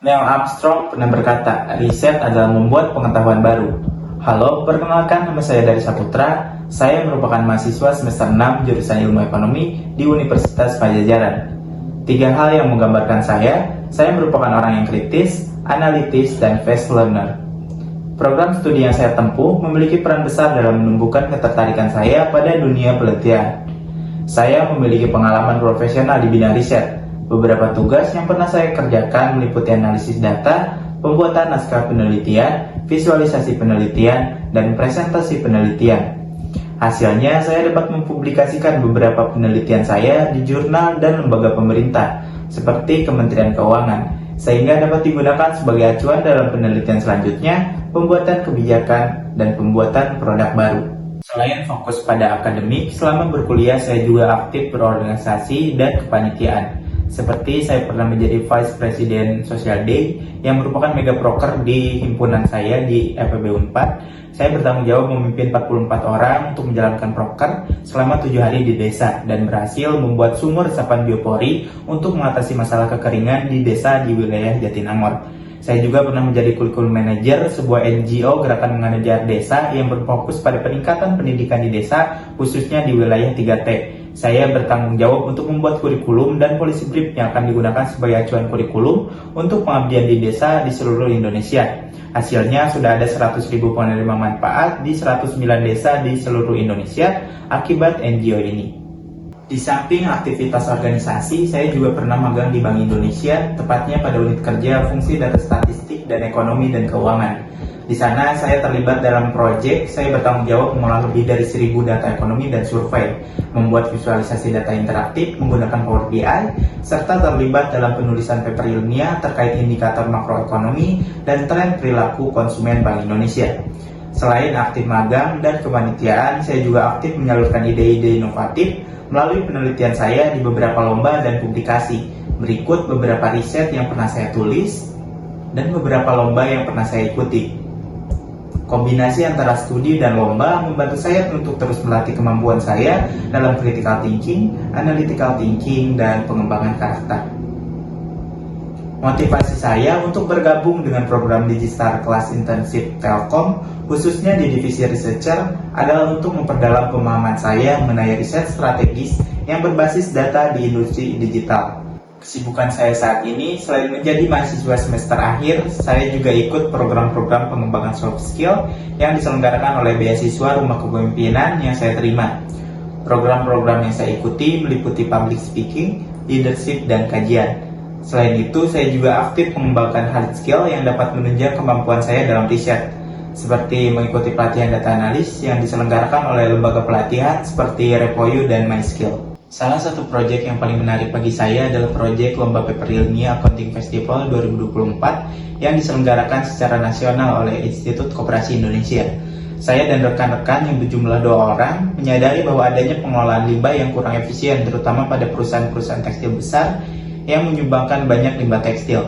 Neil Armstrong pernah berkata, riset adalah membuat pengetahuan baru. Halo, perkenalkan nama saya Dari Saputra. Saya merupakan mahasiswa semester 6 jurusan Ilmu Ekonomi di Universitas Pajajaran. 3 hal yang menggambarkan saya merupakan orang yang kritis, analitis, dan fast learner. Program studi yang saya tempuh memiliki peran besar dalam menumbuhkan ketertarikan saya pada dunia penelitian. Saya memiliki pengalaman profesional di bidang riset. Beberapa tugas yang pernah saya kerjakan meliputi analisis data, pembuatan naskah penelitian, visualisasi penelitian, dan presentasi penelitian. Hasilnya, saya dapat mempublikasikan beberapa penelitian saya di jurnal dan lembaga pemerintah, seperti Kementerian Keuangan, sehingga dapat digunakan sebagai acuan dalam penelitian selanjutnya, pembuatan kebijakan, dan pembuatan produk baru. Selain fokus pada akademik, selama berkuliah saya juga aktif berorganisasi dan kepanitiaan. Seperti saya pernah menjadi Vice President Social Day yang merupakan mega proker di himpunan saya di FEB Unpad. Saya bertanggung jawab memimpin 44 orang untuk menjalankan proker selama 7 hari di desa dan berhasil membuat sumur resapan biopori untuk mengatasi masalah kekeringan di desa di wilayah Jatinangor. Saya juga pernah menjadi Curriculum Manager sebuah NGO Gerakan Mengajar Desa yang berfokus pada peningkatan pendidikan di desa khususnya di wilayah 3T. Saya bertanggung jawab untuk membuat kurikulum dan policy brief yang akan digunakan sebagai acuan kurikulum untuk pengabdian di desa di seluruh Indonesia. Hasilnya sudah ada 100.000 penerima manfaat di 109 desa di seluruh Indonesia akibat NGO ini. Di samping aktivitas organisasi, saya juga pernah magang di Bank Indonesia, tepatnya pada unit kerja fungsi data statistik dan ekonomi dan keuangan. Di sana saya terlibat dalam proyek, saya bertanggung jawab mengolah lebih dari 1.000 data ekonomi dan survei, membuat visualisasi data interaktif menggunakan Power BI, serta terlibat dalam penulisan paper ilmiah terkait indikator makroekonomi dan tren perilaku konsumen Bank Indonesia. Selain aktif magang dan kepanitiaan, saya juga aktif menyalurkan ide-ide inovatif melalui penelitian saya di beberapa lomba dan publikasi. Berikut beberapa riset yang pernah saya tulis dan beberapa lomba yang pernah saya ikuti. Kombinasi antara studi dan lomba membantu saya untuk terus melatih kemampuan saya dalam critical thinking, analytical thinking, dan pengembangan karakter. Motivasi saya untuk bergabung dengan program Digistar Class Internship Telkom, khususnya di divisi researcher, adalah untuk memperdalam pemahaman saya mengenai riset strategis yang berbasis data di industri digital. Kesibukan saya saat ini, selain menjadi mahasiswa semester akhir, saya juga ikut program-program pengembangan soft skill yang diselenggarakan oleh beasiswa Rumah Kepemimpinan yang saya terima. Program-program yang saya ikuti meliputi public speaking, leadership, dan kajian. Selain itu, saya juga aktif mengembangkan hard skill yang dapat menunjang kemampuan saya dalam riset, seperti mengikuti pelatihan data analis yang diselenggarakan oleh lembaga pelatihan seperti Repoyu dan MySkill. Salah satu proyek yang paling menarik bagi saya adalah proyek Lomba Paper Ilmiah Accounting Festival 2024 yang diselenggarakan secara nasional oleh Institut Koperasi Indonesia. Saya dan rekan-rekan yang berjumlah 2 orang menyadari bahwa adanya pengelolaan limbah yang kurang efisien, terutama pada perusahaan-perusahaan tekstil besar yang menyumbangkan banyak limbah tekstil.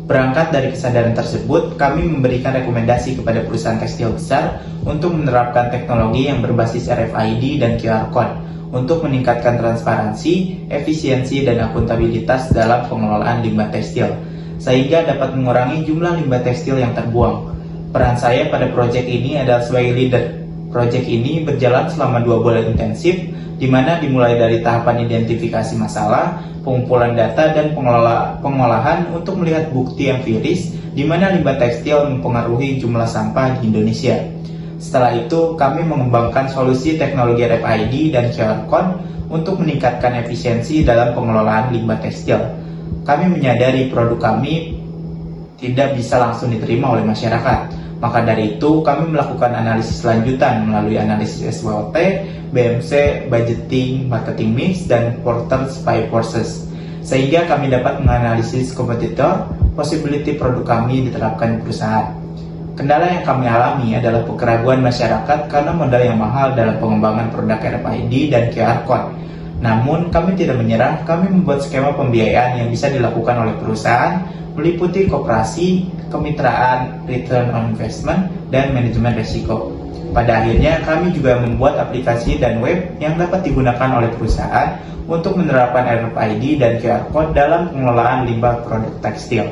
Berangkat dari kesadaran tersebut, kami memberikan rekomendasi kepada perusahaan tekstil besar untuk menerapkan teknologi yang berbasis RFID dan QR Code untuk meningkatkan transparansi, efisiensi, dan akuntabilitas dalam pengelolaan limbah tekstil, sehingga dapat mengurangi jumlah limbah tekstil yang terbuang. Peran saya pada proyek ini adalah sebagai leader. Proyek ini berjalan selama 2 bulan intensif, di mana dimulai dari tahapan identifikasi masalah, pengumpulan data, dan pengolahan untuk melihat bukti empiris di mana limbah tekstil mempengaruhi jumlah sampah di Indonesia. Setelah itu, kami mengembangkan solusi teknologi RFID dan QR Code untuk meningkatkan efisiensi dalam pengelolaan limbah tekstil. Kami menyadari produk kami tidak bisa langsung diterima oleh masyarakat. Maka dari itu, kami melakukan analisis lanjutan melalui analisis SWOT, BMC, budgeting, marketing mix, dan porters by forces. Sehingga kami dapat menganalisis kompetitor, possibility produk kami diterapkan di perusahaan. Kendala yang kami alami adalah keraguan masyarakat karena modal yang mahal dalam pengembangan produk RFID dan QR Code. Namun, kami tidak menyerah, kami membuat skema pembiayaan yang bisa dilakukan oleh perusahaan, meliputi koperasi, kemitraan, return on investment, dan manajemen risiko. Pada akhirnya, kami juga membuat aplikasi dan web yang dapat digunakan oleh perusahaan untuk menerapkan RFID dan QR Code dalam pengelolaan limbah produk tekstil.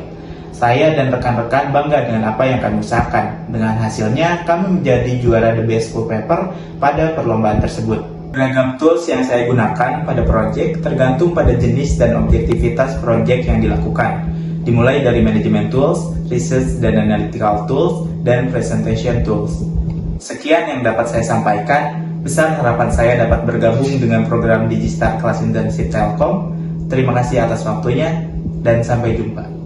Saya dan rekan-rekan bangga dengan apa yang kami usahakan. Dengan hasilnya, kami menjadi juara The Best Full Paper pada perlombaan tersebut. Beragam tools yang saya gunakan pada project tergantung pada jenis dan objektivitas project yang dilakukan. Dimulai dari Management Tools, Research dan Analytical Tools, dan Presentation Tools. Sekian yang dapat saya sampaikan. Besar harapan saya dapat bergabung dengan program Digistar Kelas Intensif Telkom. Terima kasih atas waktunya, dan sampai jumpa.